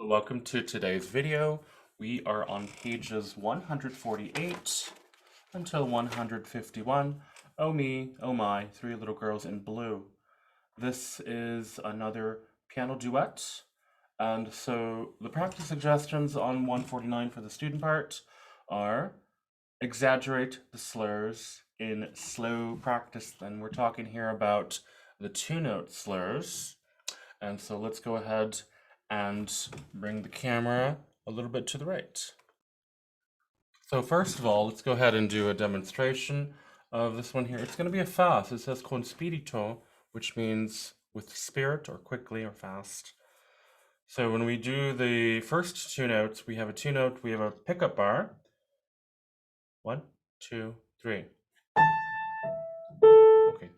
Welcome to today's video. We are on pages 148 until 151. Oh me, oh my, three little girls in blue. This is another piano duet. And so the practice suggestions on 149 for the student part are exaggerate the slurs in slow practice. Then we're talking here about the two-note slurs. And so let's go ahead and bring the camera a little bit to the right. So first of all, let's go ahead and do a demonstration of this one here. It's going to be a fast. It says con spirito, which means with spirit or quickly or fast. So when we do the first two notes, we have a two note, we have a pickup bar. 1, 2, 3. Okay.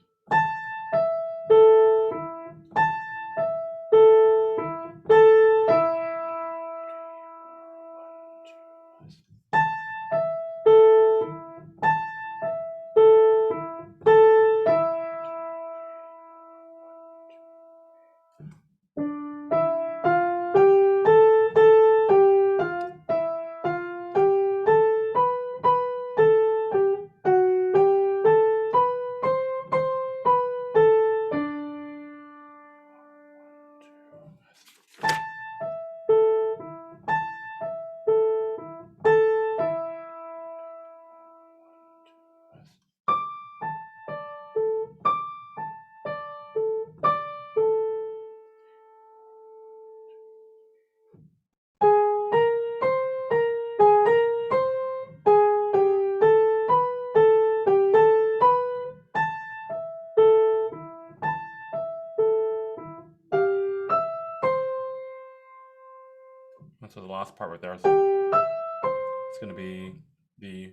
So the last part right there is it's going to be the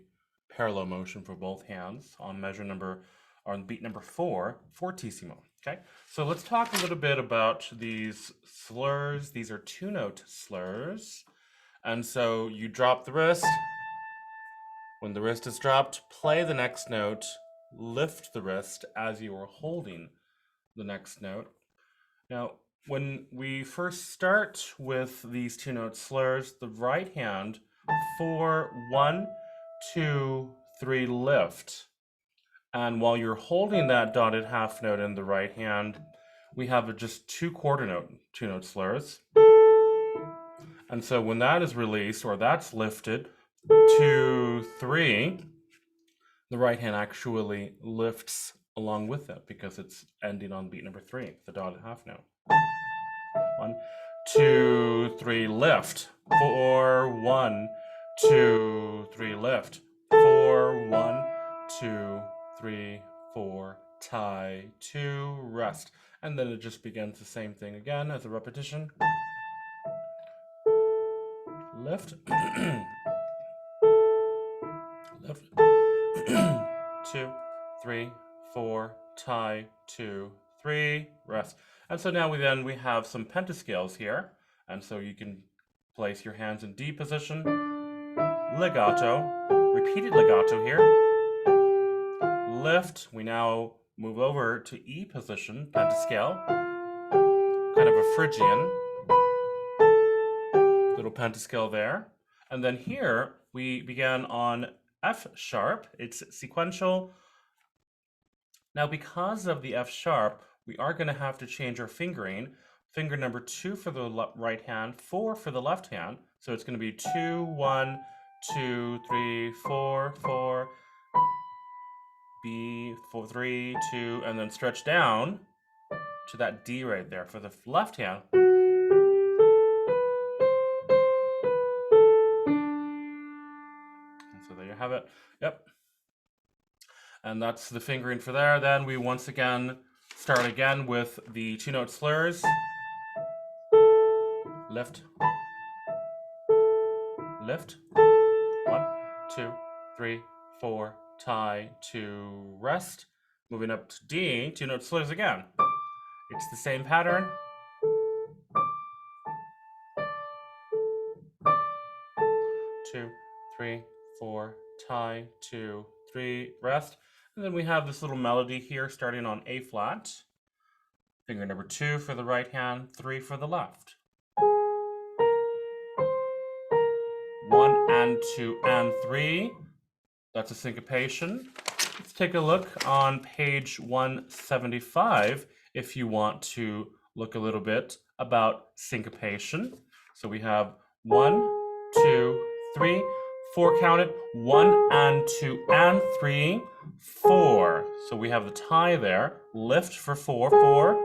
parallel motion for both hands on measure number, or on beat number 4, fortissimo. Okay, so let's talk a little bit about these slurs. These are two-note slurs, and so you drop the wrist. When the wrist is dropped, play the next note, lift the wrist as you are holding the next note. Now, when we first start with these two-note slurs, the right hand, 4, 1, 2, 3, lift. And while you're holding that dotted half note in the right hand, we have just two two-note slurs. And so when that is released, or that's lifted, 2, 3, the right hand actually lifts along with it because it's ending on beat number 3, the dotted half note. 1, 2, 3, lift. 4, 1, 2, 3, lift. 4, 1, 2, 3, 4, tie, 2, rest. And then it just begins the same thing again as a repetition. Lift. Lift. 2, 3, 4, tie, 2, 3, rest. And so now we have some pentascales here. And so you can place your hands in D position, legato, repeated legato here, lift. We now move over to E position, pentascale, kind of a Phrygian, little pentascale there. And then here we began on F sharp. It's sequential. Now, because of the F sharp, we are going to have to change our fingering. Finger number 2 for the right hand, 4 for the left hand. So it's going to be 2, 1, 2, 3, 4, 4, B, 4, 3, 2, and then stretch down to that D right there for the left hand. And so there you have it. Yep. And that's the fingering for there. Then we once again start again with the two-note slurs. Lift. Lift. 1, 2, 3, 4, tie, 2, rest. Moving up to D, two-note slurs again. It's the same pattern. Two, 3, 4, tie, 2, 3, rest. And then we have this little melody here starting on A flat. Finger number 2 for the right hand, 3 for the left. 1 and 2 and 3. That's a syncopation. Let's take a look on page 175 if you want to look a little bit about syncopation. So we have 1, 2, 3, 4 counted, 1 and 2 and 3, 4. So we have the tie there. Lift for 4, 4,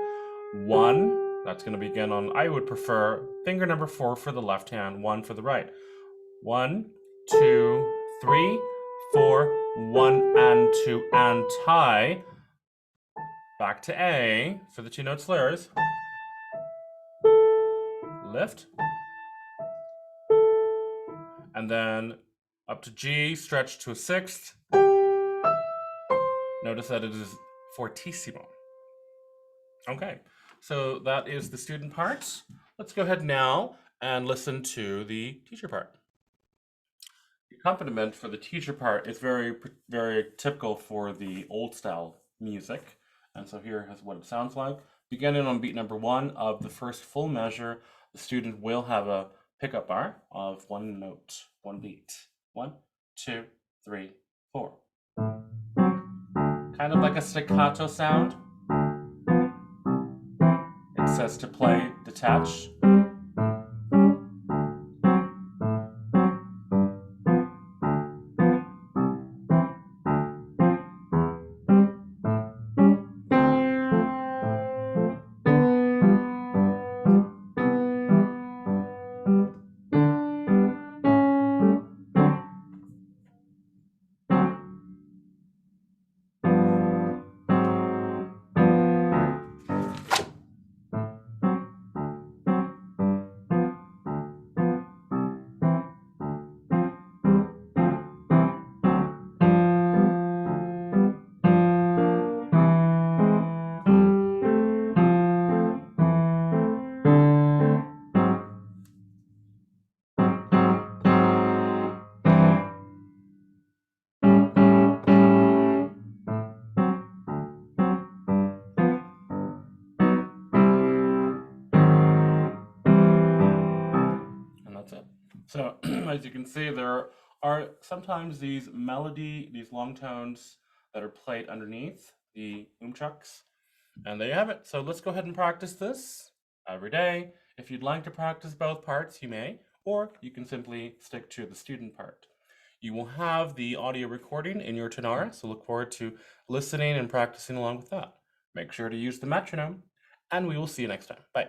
1. That's going to begin on, I would prefer finger number 4 for the left hand, 1 for the right. 1, 2, 3, 4, 1 and 2 and tie. Back to A for the 2 note slurs. Lift. And then up to G, stretch to a 6th. Notice that it is fortissimo. Okay, so that is the student part. Let's go ahead now and listen to the teacher part. The accompaniment for the teacher part is very, very typical for the old style music. And so here is what it sounds like. Beginning on beat number 1 of the first full measure, the student will have a pickup bar of 1 note, 1 beat. 1, 2, 3, 4. Kind of like a staccato sound. It says to play detach. So as you can see, there are sometimes these long tones that are played underneath the umchucks. And there you have it. So let's go ahead and practice this every day. If you'd like to practice both parts, you may, or you can simply stick to the student part. You will have the audio recording in your Tonara, so look forward to listening and practicing along with that. Make sure to use the metronome, and we will see you next time. Bye.